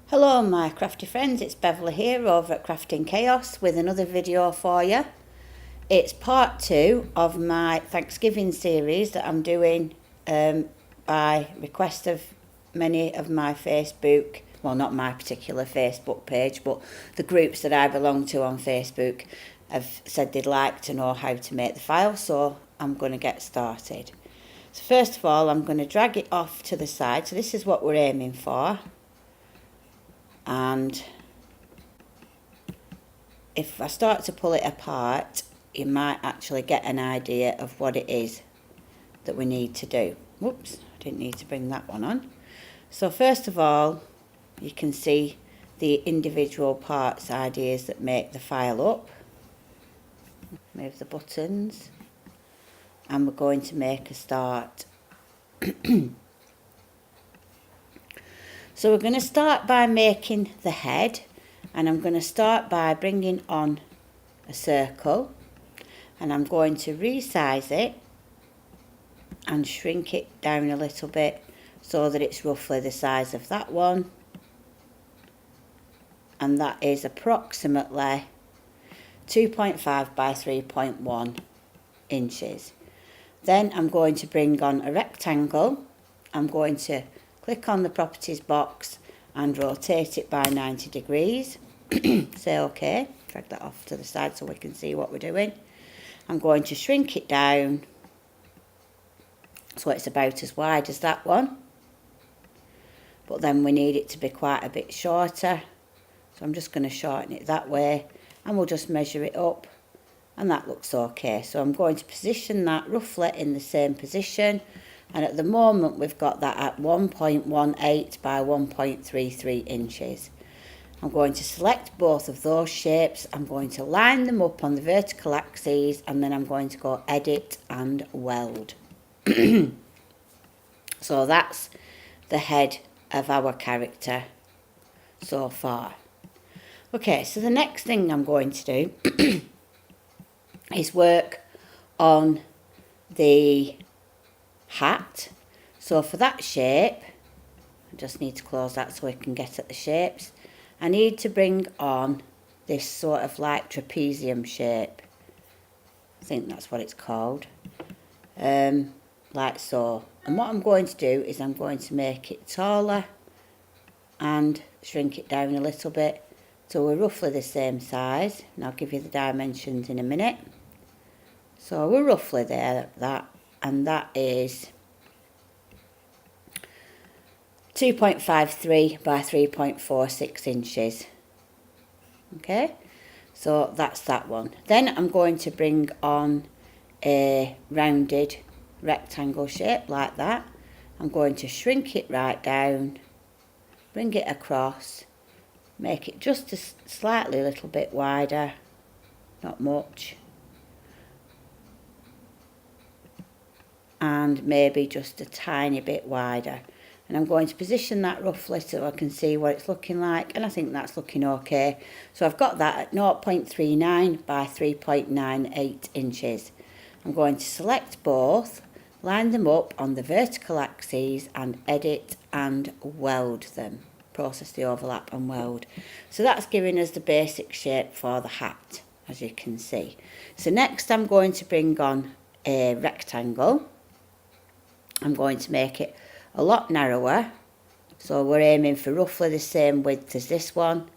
Hello my crafty friends, it's Beverleigh here over at Crafting Chaos with another video for you. It's part 2 of my Thanksgiving series that I'm doing by request of many of my Facebook, well not my particular Facebook page, but the groups that I belong to on Facebook have said they'd like to know how to make the file, so I'm going to get started. So first of all I'm going to drag it off to the side, so this is what we're aiming for. And if I start to pull it apart, you might actually get an idea of what it is that we need to do. Whoops, I didn't need to bring that one on. So first of all, you can see the individual parts ideas that make the file up. Move the buttons. And we're going to make a start. So we're going to start by making the head, and I'm going to start by bringing on a circle, and I'm going to resize it and shrink it down a little bit so that it's roughly the size of that one, and that is approximately 2.5 by 3.1 inches. Then I'm going to bring on a rectangle. I'm going to click on the properties box and rotate it by 90 degrees. Say OK, drag that off to the side so we can see what we're doing. I'm going to shrink it down so it's about as wide as that one, but then we need it to be quite a bit shorter, so I'm just going to shorten it that way, and we'll just measure it up, and that looks OK. So I'm going to position that roughly in the same position. And at the moment we've got that at 1.18 by 1.33 inches. I'm going to select both of those shapes. I'm going to line them up on the vertical axes, and then I'm going to go edit and weld. So that's the head of our character so far. Okay, so the next thing I'm going to do is work on the hat. So for that shape, I just need to close that so we can get at the shapes. I need to bring on this sort of like trapezium shape. I think that's what it's called. Like so. And what I'm going to do is I'm going to make it taller and shrink it down a little bit so we're roughly the same size. And I'll give you the dimensions in a minute. So we're roughly there at that. And that is 2.53 by 3.46 inches. Okay, so that's that one. Then I'm going to bring on a rounded rectangle shape like that. I'm going to shrink it right down, bring it across, make it just a slightly little bit wider, not much. And maybe just a tiny bit wider, and I'm going to position that roughly so I can see what it's looking like, and I think that's looking okay. So I've got that at 0.39 by 3.98 inches. I'm going to select both, line them up on the vertical axes and edit and weld them. Process the overlap and weld. So that's giving us the basic shape for the hat, as you can see. So next I'm going to bring on a rectangle. I'm going to make it a lot narrower, so we're aiming for roughly the same width as this one,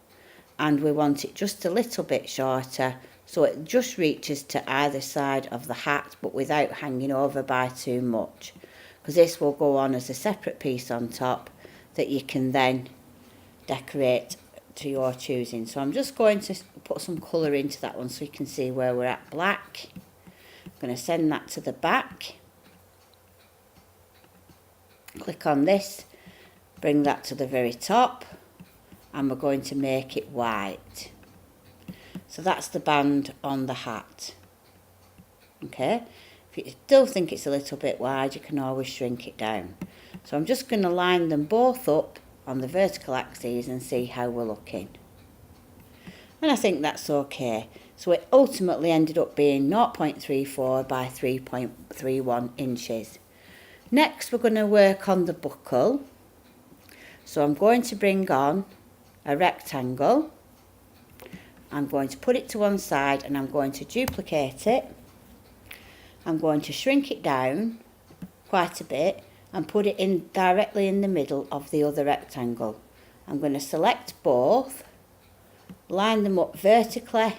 and we want it just a little bit shorter so it just reaches to either side of the hat but without hanging over by too much, because this will go on as a separate piece on top that you can then decorate to your choosing. So I'm just going to put some colour into that one so you can see where we're at. Black. I'm going to send that to the back. Click on this, bring that to the very top, and we're going to make it white. So that's the band on the hat. Okay, if you still think it's a little bit wide, you can always shrink it down. So I'm just going to line them both up on the vertical axes and see how we're looking. And I think that's okay. So it ultimately ended up being 0.34 by 3.31 inches. Next we're going to work on the buckle. So I'm going to bring on a rectangle. I'm going to put it to one side and I'm going to duplicate it. I'm going to shrink it down quite a bit and put it in directly in the middle of the other rectangle. I'm going to select both, line them up vertically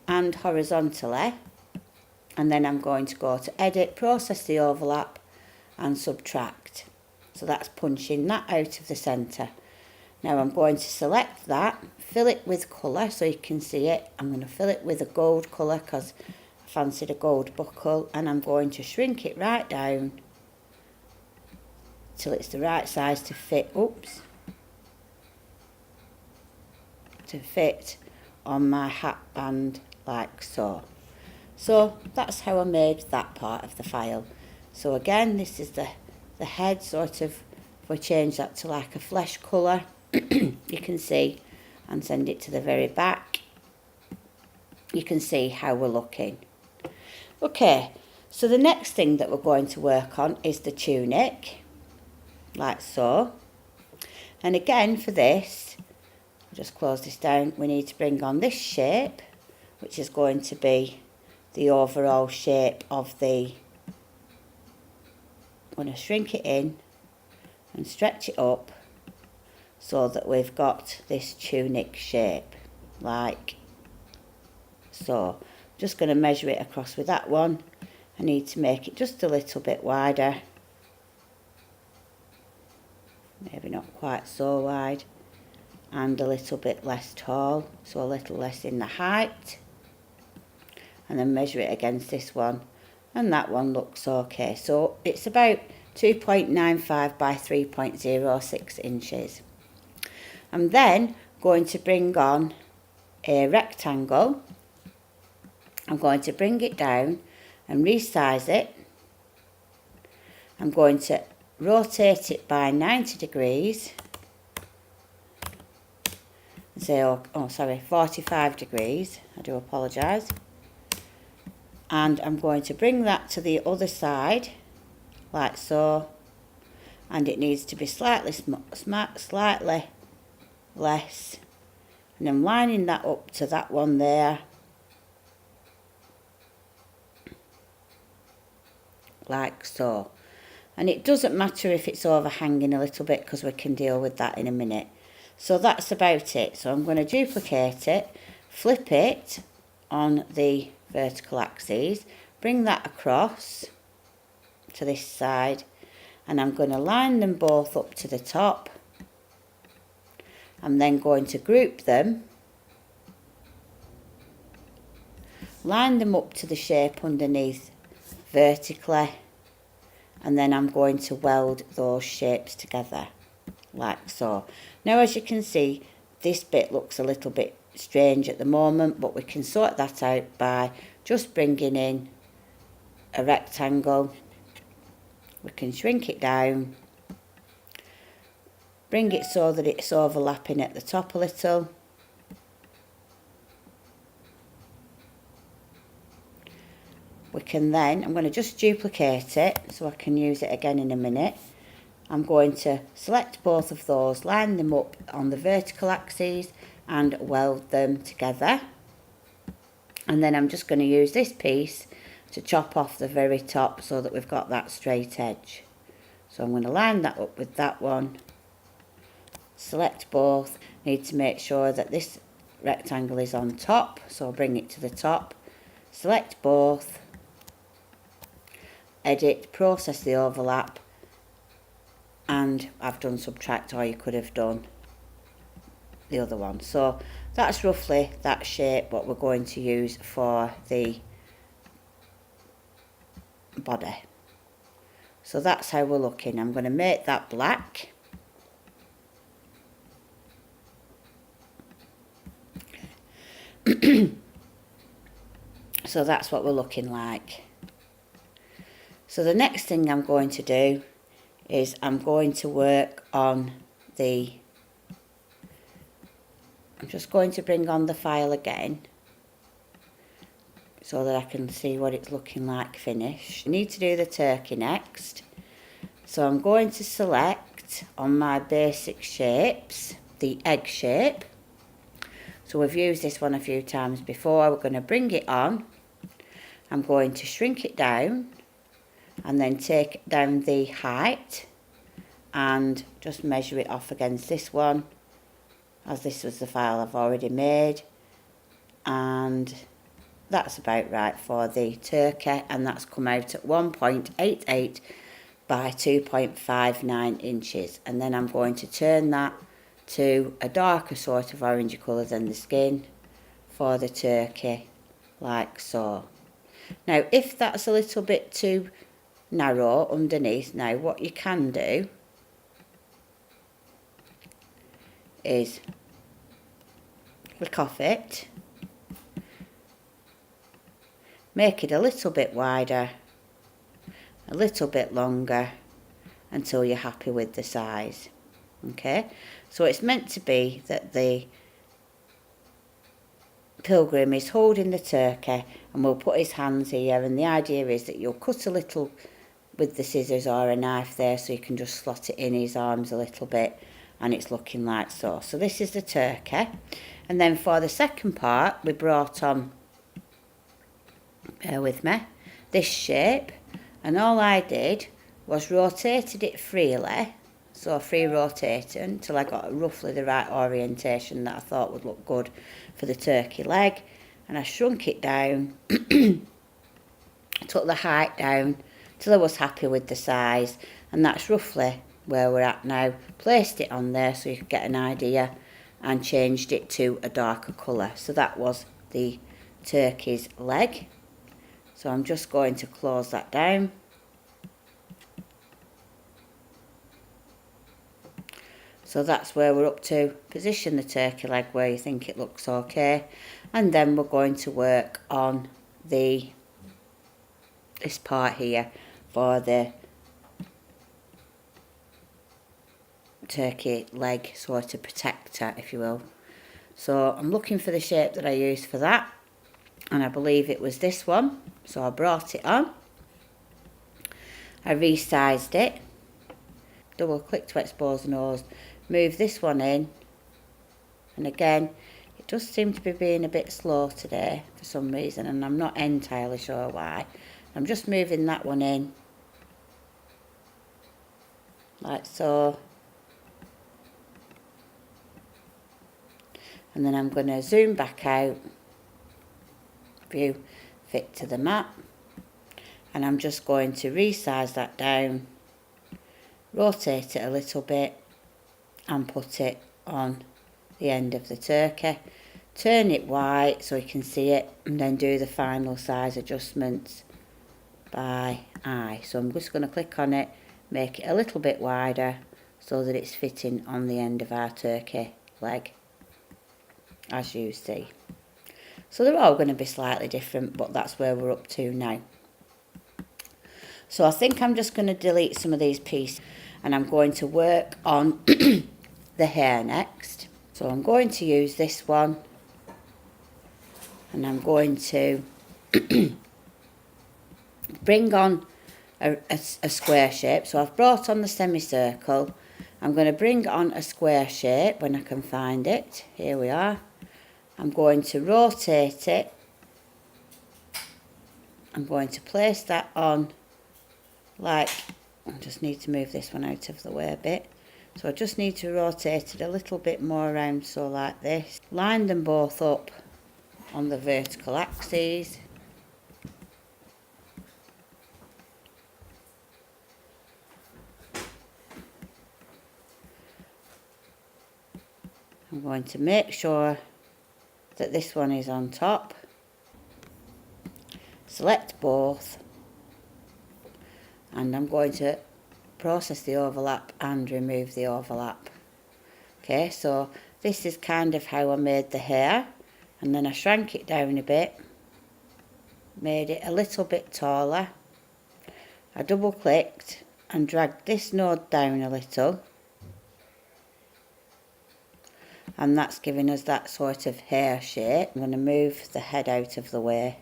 and horizontally, and then I'm going to go to edit, process the overlap and subtract. So that's punching that out of the centre. Now I'm going to select that, fill it with colour so you can see it. I'm going to fill it with a gold colour because I fancied a gold buckle, and I'm going to shrink it right down till it's the right size to fit, to fit on my hat band like so. So that's how I made that part of the file. So again, this is the head sort of, if we change that to like a flesh colour, you can see, and send it to the very back, you can see how we're looking. Okay, so the next thing that we're going to work on is the tunic, like so. And again for this, I'll just close this down, we need to bring on this shape, which is going to be the overall shape of the, I'm going to shrink it in and stretch it up so that we've got this tunic shape, like so. Just going to measure it across with that one. I need to make it just a little bit wider, maybe not quite so wide, and a little bit less tall, so a little less in the height, and then measure it against this one, and that one looks okay. So it's about 2.95 by 3.06 inches. I'm then going to bring on a rectangle. I'm going to bring it down and resize it. I'm going to rotate it by 90 degrees. Say, 45 degrees. I do apologise. And I'm going to bring that to the other side, like so. And it needs to be slightly less. And I'm lining that up to that one there, like so. And it doesn't matter if it's overhanging a little bit because we can deal with that in a minute. So that's about it. So I'm going to duplicate it, flip it on the vertical axis, bring that across to this side, and I'm going to line them both up to the top. I'm then going to group them, line them up to the shape underneath vertically, and then I'm going to weld those shapes together like so. Now as you can see, this bit looks a little bit strange at the moment, but we can sort that out by just bringing in a rectangle. We can shrink it down, bring it so that it's overlapping at the top a little. We can then, I'm going to just duplicate it so I can use it again in a minute. I'm going to select both of those, line them up on the vertical axes and weld them together. And then I'm just going to use this piece to chop off the very top so that we've got that straight edge. So I'm going to line that up with that one, select both, need to make sure that this rectangle is on top, so I'll bring it to the top, select both, edit, process the overlap, and I've done subtract, or you could have done the other one. So that's roughly that shape what we're going to use for the body. So that's how we're looking. I'm going to make that black. So that's what we're looking like. So the next thing I'm going to do is I'm going to work on the, I'm just going to bring on the file again so that I can see what it's looking like finished. I need to do the turkey next. So I'm going to select on my basic shapes the egg shape. So we've used this one a few times before. We're going to bring it on. I'm going to shrink it down and then take down the height and just measure it off against this one, as this was the file I've already made, and that's about right for the turkey, and that's come out at 1.88 by 2.59 inches. And then I'm going to turn that to a darker sort of orangey colour than the skin for the turkey, like so. Now if that's a little bit too narrow underneath, now what you can do is click off it, make it a little bit wider, a little bit longer, until you're happy with the size. Okay, so it's meant to be that the pilgrim is holding the turkey and we'll put his hands here, and the idea is that you'll cut a little with the scissors or a knife there, so you can just slot it in his arms a little bit, and it's looking like so. So this is the turkey. And then for the second part, we brought on, bear with me, this shape, and all I did was rotated it freely, so free rotating until I got roughly the right orientation that I thought would look good for the turkey leg, and I shrunk it down, took the height down till I was happy with the size, and that's roughly where we're at now. Placed it on there so you could get an idea, and changed it to a darker colour. So that was the turkey's leg. So I'm just going to close that down. So that's where we're up to. Position the turkey leg where you think it looks okay, and then we're going to work on this part here for the turkey leg sort of protector, if you will. So I'm looking for the shape that I used for that, and I believe it was this one. So I brought it on, I resized it, double click to expose the nose, move this one in, and again it does seem to be being a bit slow today for some reason, and I'm not entirely sure why. I'm just moving that one in like so, and then I'm going to zoom back out, view fit to the map, and I'm just going to resize that down, rotate it a little bit, and put it on the end of the turkey. Turn it white so you can see it, and then do the final size adjustments by eye. So I'm just going to click on it, make it a little bit wider so that it's fitting on the end of our turkey leg, as you see. So they're all going to be slightly different, but that's where we're up to now. So I think I'm just going to delete some of these pieces, and I'm going to work on the hair next. So I'm going to use this one, and I'm going to bring on a square shape. So I've brought on the semicircle. I'm going to bring on a square shape when I can find it. Here we are. I'm going to rotate it. I'm going to place that on like, I just need to move this one out of the way a bit. So I just need to rotate it a little bit more around, so like this. Line them both up on the vertical axes. I'm going to make sure that this one is on top. Select both, and I'm going to process the overlap and remove the overlap. Okay, so this is kind of how I made the hair, and then I shrank it down a bit, made it a little bit taller. I double clicked and dragged this node down a little, and that's giving us that sort of hair shape. I'm going to move the head out of the way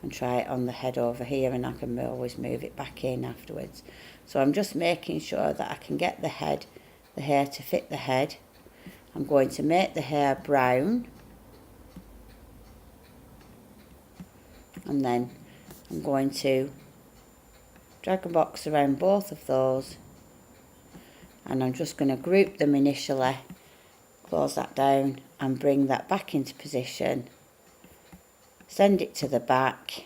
and try it on the head over here, and I can always move it back in afterwards. So I'm just making sure that I can get the hair to fit the head. I'm going to make the hair brown, and then I'm going to drag a box around both of those, and I'm just going to group them initially, close that down and bring that back into position, send it to the back,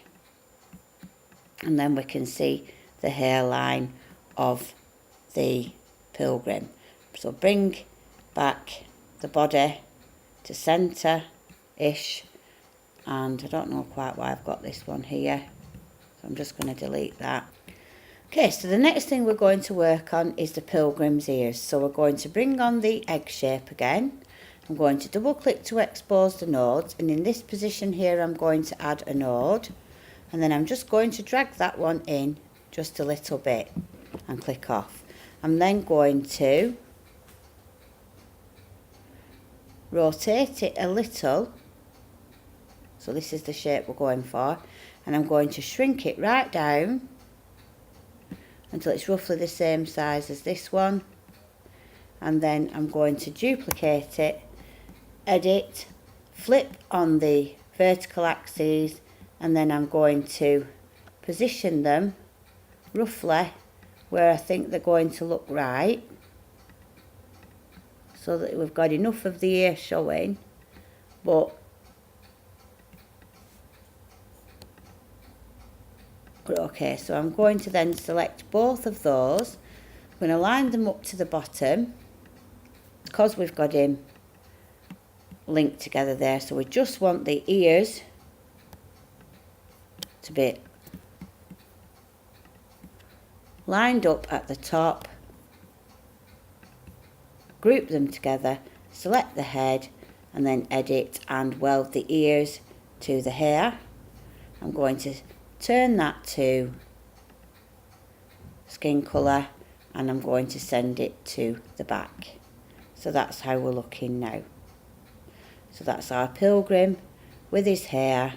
and then we can see the hairline of the pilgrim. So bring back the body to centre-ish, and I don't know quite why I've got this one here, so I'm just going to delete that. Okay, so the next thing we're going to work on is the pilgrim's ears. So we're going to bring on the egg shape again. I'm going to double click to expose the nodes, and in this position here I'm going to add a node, and then I'm just going to drag that one in just a little bit and click off. I'm then going to rotate it a little, so this is the shape we're going for, and I'm going to shrink it right down until it's roughly the same size as this one, and then I'm going to duplicate it, edit, flip on the vertical axes, and then I'm going to position them roughly where I think they're going to look right, so that we've got enough of the ear showing, but okay, so I'm going to then select both of those. I'm going to line them up to the bottom because we've got him linked together there, so we just want the ears to be lined up at the top, group them together, select the head, and then edit and weld the ears to the hair. I'm going to turn that to skin colour, and I'm going to send it to the back. So that's how we're looking now. So that's our pilgrim with his hair,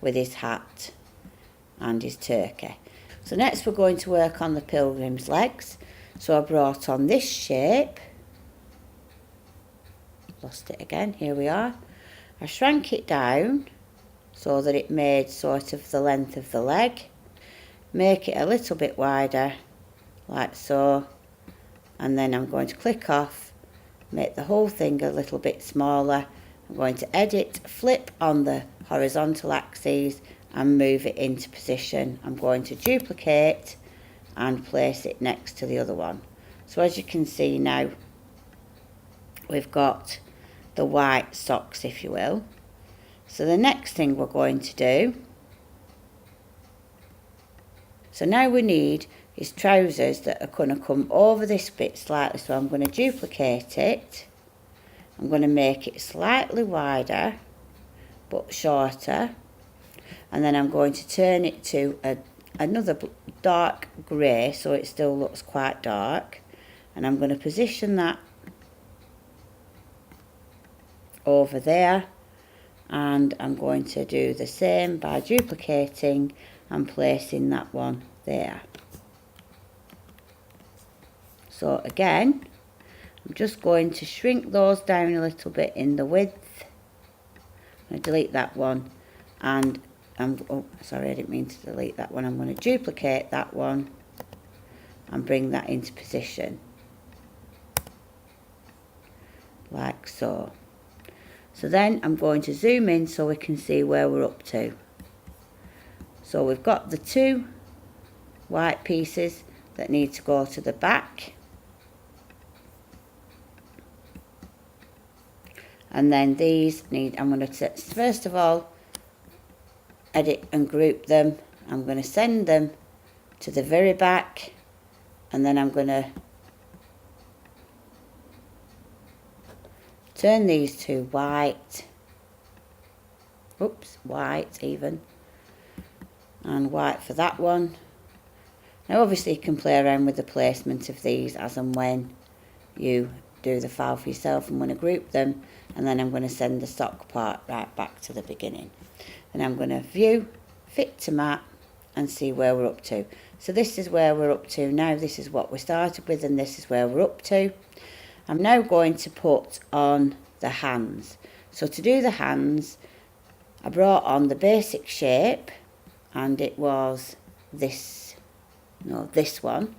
with his hat and his turkey. So next we're going to work on the pilgrim's legs. So I brought on this shape, lost it again, here we are. I shrank it down so that it made sort of the length of the leg, make it a little bit wider like so, and then I'm going to click off, make the whole thing a little bit smaller. I'm going to edit, flip on the horizontal axes and move it into position. I'm going to duplicate and place it next to the other one. So as you can see now, we've got the white socks, if you will. So the next thing we're going to do, so now we need is trousers that are going to come over this bit slightly. So I'm going to duplicate it. I'm going to make it slightly wider but shorter, and then I'm going to turn it to another dark grey so it still looks quite dark, and I'm going to position that over there, and I'm going to do the same by duplicating and placing that one there. So again, I'm just going to shrink those down a little bit in the width. I'm going to delete that one, and oh sorry, I didn't mean to delete that one. I'm going to duplicate that one and bring that into position like so. So then I'm going to zoom in so we can see where we're up to. So we've got the two white pieces that need to go to the back, and then these need, I'm going to first of all edit and group them. I'm going to send them to the very back, and then I'm going to turn these to white, white even, and white for that one. Now obviously you can play around with the placement of these as and when you do the file for yourself. I'm going to group them, and then I'm going to send the sock part right back to the beginning. And I'm going to view, fit to map, and see where we're up to. So this is where we're up to now. This is what we started with, and this is where we're up to. I'm now going to put on the hands. So to do the hands, I brought on the basic shape, and it was this one.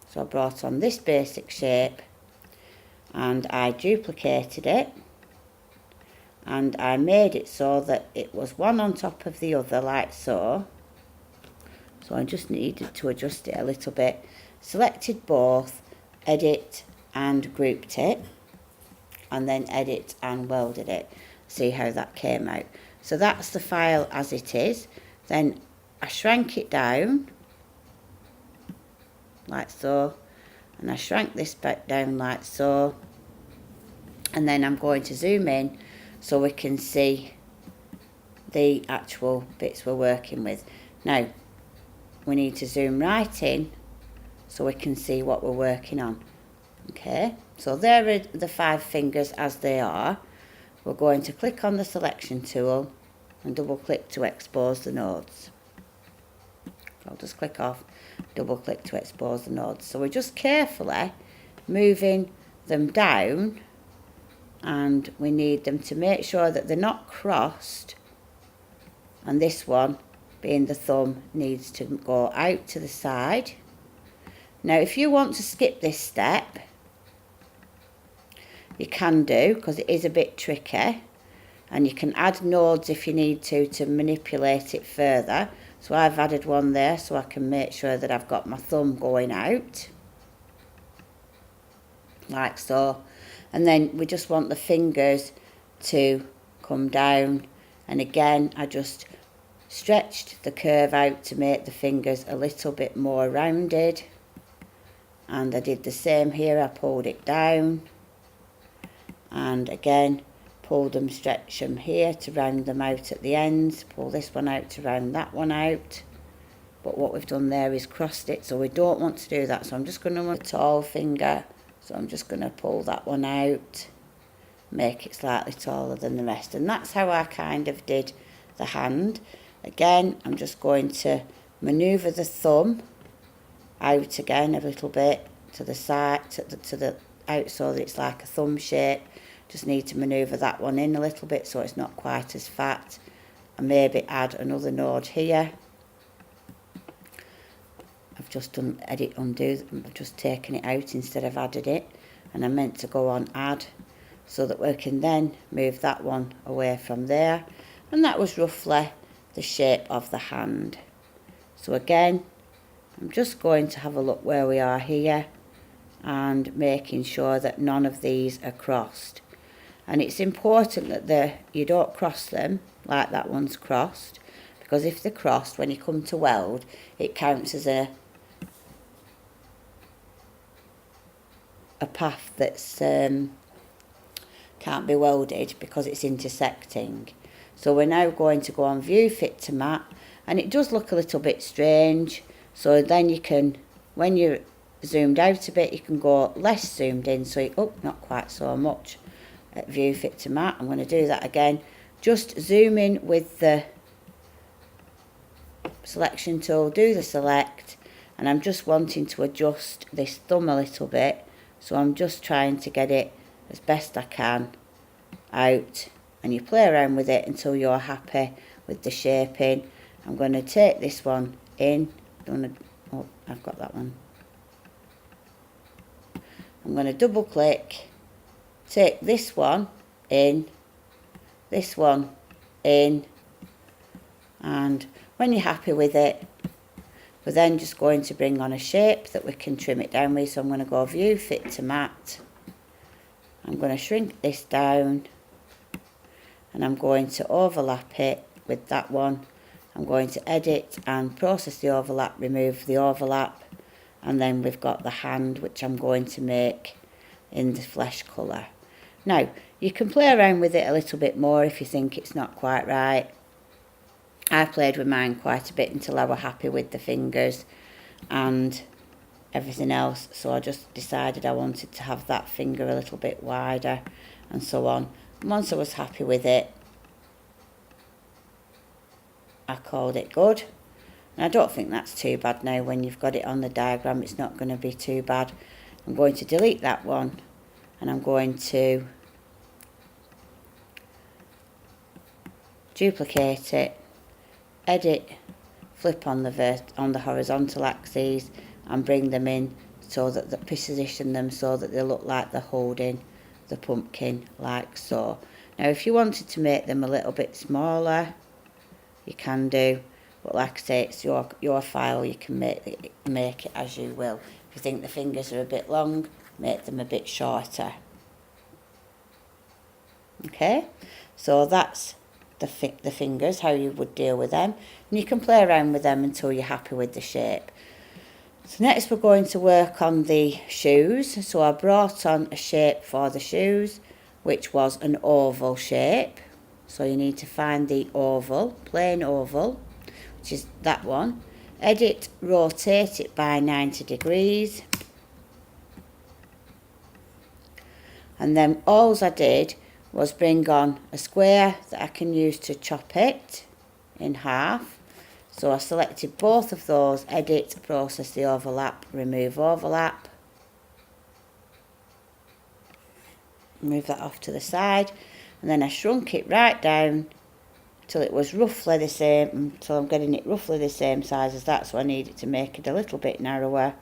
So I brought on this basic shape and I duplicated it, and I made it so that it was one on top of the other, like so. So I just needed to adjust it a little bit. Selected both, edit and grouped it, and then edit and welded it. See how that came out. So that's the file as it is. Then I shrank it down like so, and I shrank this back down like so, and then I'm going to zoom in so we can see the actual bits we're working with. Now we need to zoom right in so we can see what we're working on. Okay, so there are the 5 fingers as they are. We're going to click on the selection tool and double click to expose the nodes. I'll just click off, double click to expose the nodes. So we're just carefully moving them down, and we need them to make sure that they're not crossed, and this one, being the thumb, needs to go out to the side. Now if you want to skip this step, you can do, because it is a bit tricky, and you can add nodes if you need to manipulate it further. So I've added one there so I can make sure that I've got my thumb going out like so, and then we just want the fingers to come down, and again I just stretched the curve out to make the fingers a little bit more rounded, and I did the same here. I pulled it down and again pull them, stretch them here to round them out at the ends, pull this one out to round that one out. But what we've done there is crossed it, so we don't want to do that. So I'm just going to want a tall finger, so I'm just going to pull that one out, make it slightly taller than the rest, and that's how I kind of did the hand. Again, I'm just going to manoeuvre the thumb out again a little bit to the side, to the out, so that it's like a thumb shape. Just need to manoeuvre that one in a little bit so it's not quite as fat, and maybe add another node here. I've just done edit undo, I've just taken it out instead of added it, and I meant to go on add, so that we can then move that one away from there. And that was roughly the shape of the hand. So again, I'm just going to have a look where we are here and making sure that none of these are crossed. And it's important that you don't cross them like that one's crossed, because if they're crossed, when you come to weld, it counts as a path that's can't be welded because it's intersecting. So we're now going to go on view fit to mat, and it does look a little bit strange. So then you can, when you're zoomed out a bit, you can go less zoomed in, so you, oh, not quite so much at view fit to mat. I'm going to do that again. Just zoom in with the selection tool, do the select, and I'm just wanting to adjust this thumb a little bit, so I'm just trying to get it as best I can out, and you play around with it until you're happy with the shaping. I'm going to take this one in, oh, I've got that one. I'm going to double click, take this one in, this one in, and when you're happy with it, we're then just going to bring on a shape that we can trim it down with. So I'm going to go view fit to mat, I'm going to shrink this down, and I'm going to overlap it with that one. I'm going to edit and process the overlap, remove the overlap, and then we've got the hand, which I'm going to make in the flesh colour. Now, you can play around with it a little bit more if you think it's not quite right. I played with mine quite a bit until I was happy with the fingers and everything else, so I just decided I wanted to have that finger a little bit wider and so on. And once I was happy with it, I called it good. And I don't think that's too bad now. When you've got it on the diagram, it's not going to be too bad. I'm going to delete that one, and I'm going to duplicate it, edit, flip on the horizontal axes and bring them in so that position them so that they look like they're holding the pumpkin, like so. Now if you wanted to make them a little bit smaller, you can do, but like I say, it's your file, you can make it as you will. If you think the fingers are a bit long, make them a bit shorter. Okay, so that's the fingers, how you would deal with them, and you can play around with them until you're happy with the shape. So next we're going to work on the shoes. So I brought on a shape for the shoes, which was an oval shape. So you need to find the oval, plain oval, which is that one. Edit, rotate it by 90 degrees. And then all I did was bring on a square that I can use to chop it in half. So I selected both of those, edit, process the overlap, remove overlap. Move that off to the side. And then I shrunk it right down till it was roughly the same, until I'm getting it roughly the same size as that. So I need it to make it a little bit narrower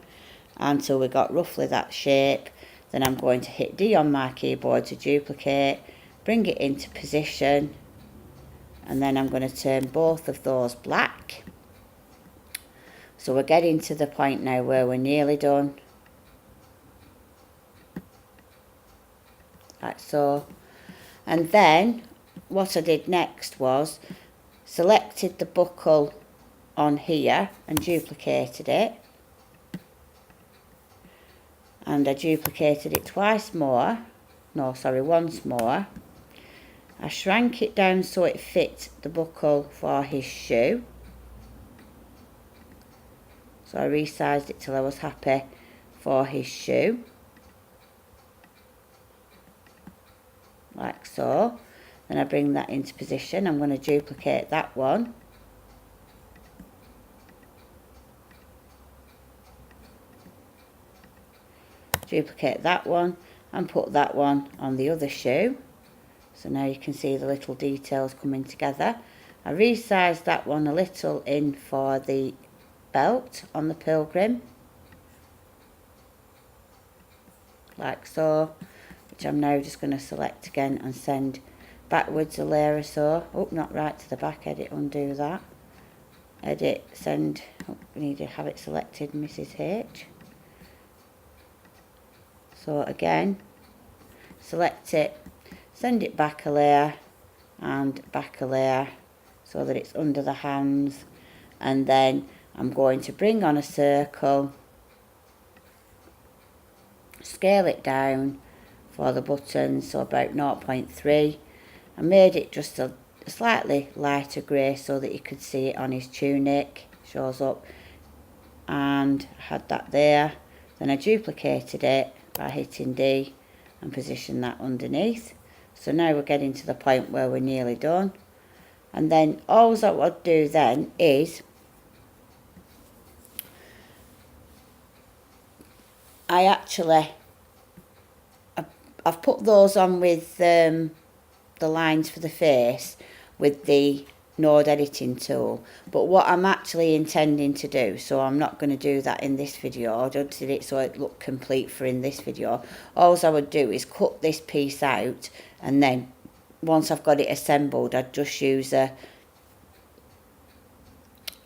until we got roughly that shape. Then I'm going to hit D on my keyboard to duplicate, bring it into position, and then I'm going to turn both of those black. So we're getting to the point now where we're nearly done, like so. And then what I did next was selected the buckle on here and duplicated it, and I duplicated it once more. I shrank it down so it fit the buckle for his shoe. So I resized it till I was happy for his shoe, like so. Then I bring that into position. I'm going to duplicate that one. Duplicate that one and put that one on the other shoe. So now you can see the little details coming together. I resized that one a little in for the belt on the Pilgrim, like so, which I'm now just going to select again and send backwards a layer or so. Oh, not right to the back, edit, undo that. Edit, send, oh, we need to have it selected, Mrs. H. So again, select it, send it back a layer and back a layer so that it's under the hands, and then I'm going to bring on a circle, scale it down for the buttons, so about 0.3. I made it just a slightly lighter grey so that you could see it on his tunic, shows up, and had that there. Then I duplicated it by hitting D and position that underneath. So now we're getting to the point where we're nearly done. And then all I would do then is I've put those on with the lines for the face with the node editing tool, but what I'm actually intending to do, so I'm not going to do that in this video, I just did it so it looked complete for in this video. All I would do is cut this piece out, and then once I've got it assembled, I'd just use a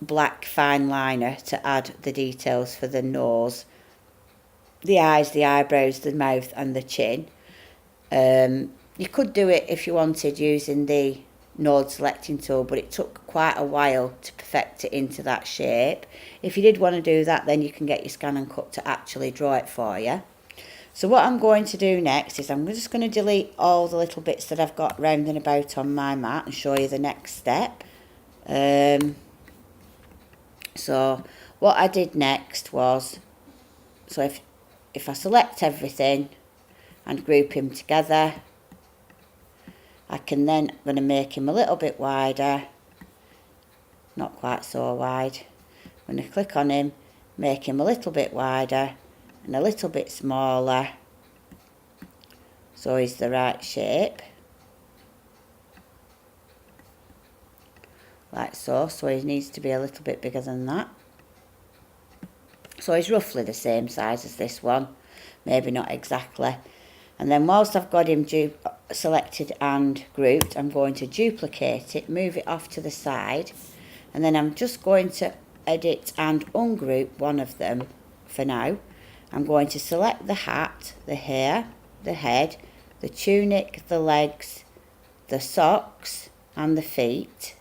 black fine liner to add the details for the nose, the eyes, the eyebrows, the mouth and the chin. You could do it if you wanted using the node selecting tool, but it took quite a while to perfect it into that shape. If you did want to do that, then you can get your scan and cut to actually draw it for you. So what I'm going to do next is I'm just going to delete all the little bits that I've got round and about on my mat and show you the next step. So what I did next was, so if I select everything and group him together, I can then, I'm going to make him a little bit wider, not quite so wide. I'm going to click on him, make him a little bit wider and a little bit smaller so he's the right shape. like so. So he needs to be a little bit bigger than that. So he's roughly the same size as this one, maybe not exactly. And then whilst I've got him selected and grouped, I'm going to duplicate it, move it off to the side, and then I'm just going to edit and ungroup one of them for now. I'm going to select the hat, the hair, the head, the tunic, the legs, the socks and the feet,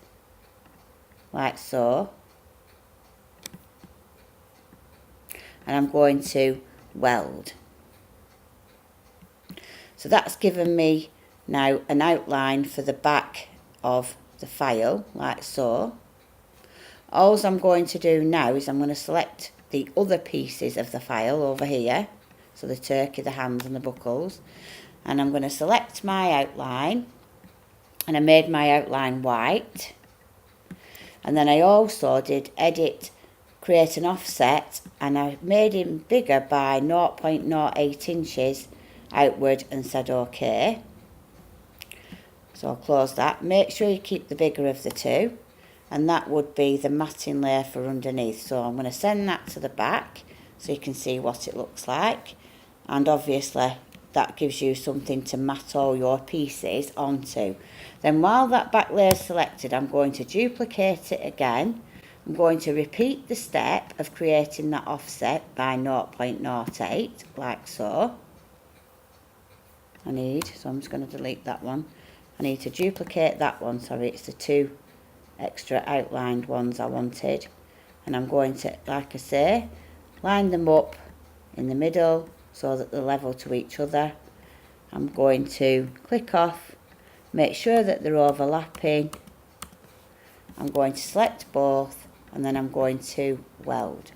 like so. And I'm going to weld. So that's given me now an outline for the back of the file, like so. All I'm going to do now is I'm going to select the other pieces of the file over here, so the turkey, the hands and the buckles, and I'm going to select my outline, and I made my outline white, and then I also did edit, create an offset, and I made him bigger by 0.08 inches outward and said OK. So I'll close that. Make sure you keep the bigger of the two, and that would be the matting layer for underneath. So I'm going to send that to the back so you can see what it looks like, and obviously that gives you something to mat all your pieces onto. Then while that back layer is selected, I'm going to duplicate it again. I'm going to repeat the step of creating that offset by 0.08, like so. So I'm just going to delete that one. I need to duplicate that one, sorry, it's the two extra outlined ones I wanted. And I'm going to, like I say, line them up in the middle so that they're level to each other. I'm going to click off, make sure that they're overlapping. I'm going to select both, and then I'm going to weld.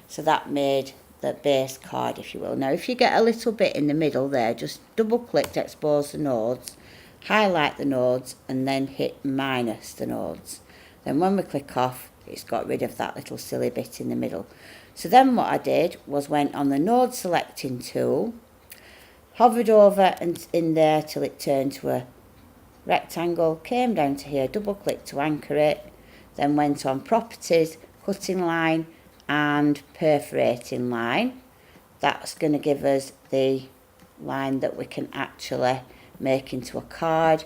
So that made the base card, if you will. Now if you get a little bit in the middle there, just double click to expose the nodes, highlight the nodes, and then hit minus the nodes. Then when we click off, it's got rid of that little silly bit in the middle. So then what I did was went on the node selecting tool, hovered over and in there till it turned to a rectangle, came down to here, double click to anchor it, then went on properties, cutting line and perforating line. That's going to give us the line that we can actually make into a card.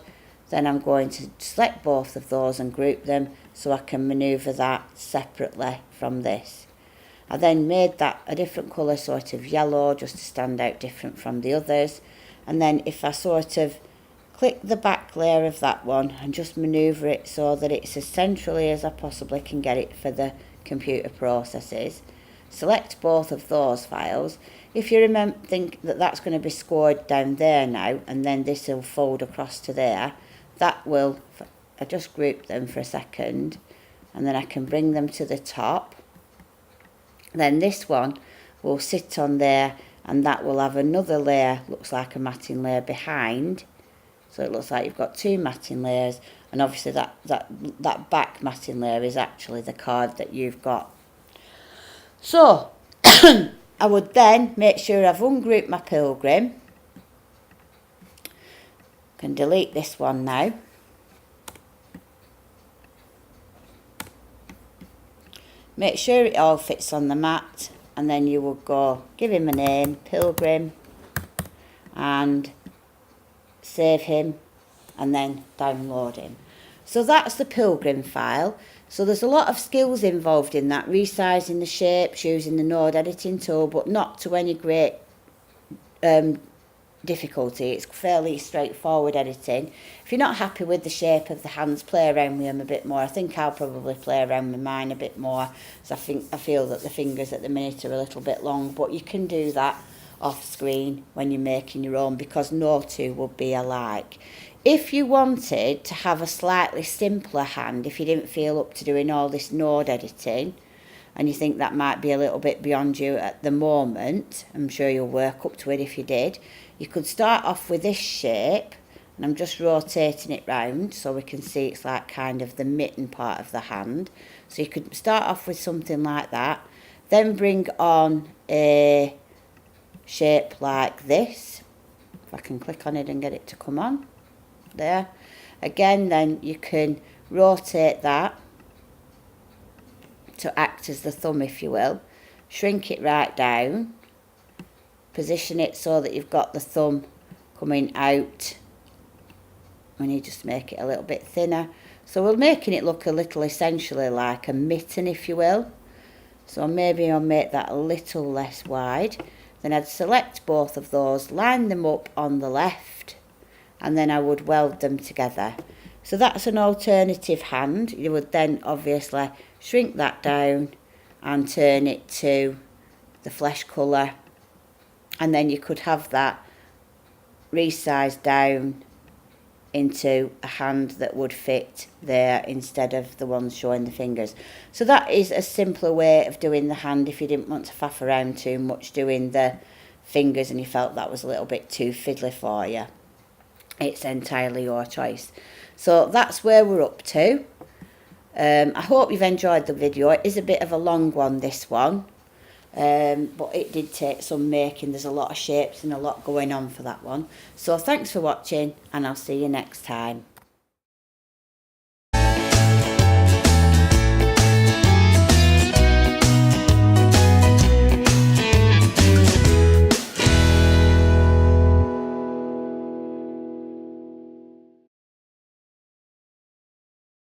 Then I'm going to select both of those and group them so I can manoeuvre that separately from this. I then made that a different colour, sort of yellow, just to stand out different from the others. And then if I sort of click the back layer of that one and just manoeuvre it so that it's as centrally as I possibly can get it for the computer processes, select both of those files. If you think that that's going to be scored down there now, and then this will fold across to there, that will, I just group them for a second, and then I can bring them to the top. Then this one will sit on there, and that will have another layer, looks like a matting layer behind. So it looks like you've got two matting layers, and obviously that back matting layer is actually the card that you've got. So I would then make sure I've ungrouped my Pilgrim. Can delete this one now. Make sure it all fits on the mat, and then you will go give him a name, Pilgrim, and save him, and then download him. So that's the Pilgrim file. So there's a lot of skills involved in that, resizing the shapes, using the node editing tool, but not to any great difficulty. It's fairly straightforward editing. If you're not happy with the shape of the hands, play around with them a bit more. I think I'll probably play around with mine a bit more, so I feel that the fingers at the minute are a little bit long, but you can do that off screen when you're making your own, because no two would be alike. If you wanted to have a slightly simpler hand, if you didn't feel up to doing all this node editing, and you think that might be a little bit beyond you at the moment, I'm sure you'll work up to it if you did, you could start off with this shape, and I'm just rotating it round so we can see it's like kind of the mitten part of the hand. So you could start off with something like that, then bring on a shape like this. If I can click on it and get it to come on there. Again, then you can rotate that to act as the thumb, if you will. Shrink it right down. Position it so that you've got the thumb coming out. And you just make it a little bit thinner. So we're making it look a little essentially like a mitten, if you will. So maybe I'll make that a little less wide. Then I'd select both of those, line them up on the left, and then I would weld them together. So that's an alternative hand. You would then obviously shrink that down and turn it to the flesh colour. And then you could have that resized down into a hand that would fit there instead of the ones showing the fingers. So that is a simpler way of doing the hand if you didn't want to faff around too much doing the fingers and you felt that was a little bit too fiddly for you. It's entirely your choice. So that's where we're up to. I hope you've enjoyed the video. It is a bit of a long one, this one. But it did take some making. There's a lot of shapes and a lot going on for that one. So thanks for watching, and I'll see you next time.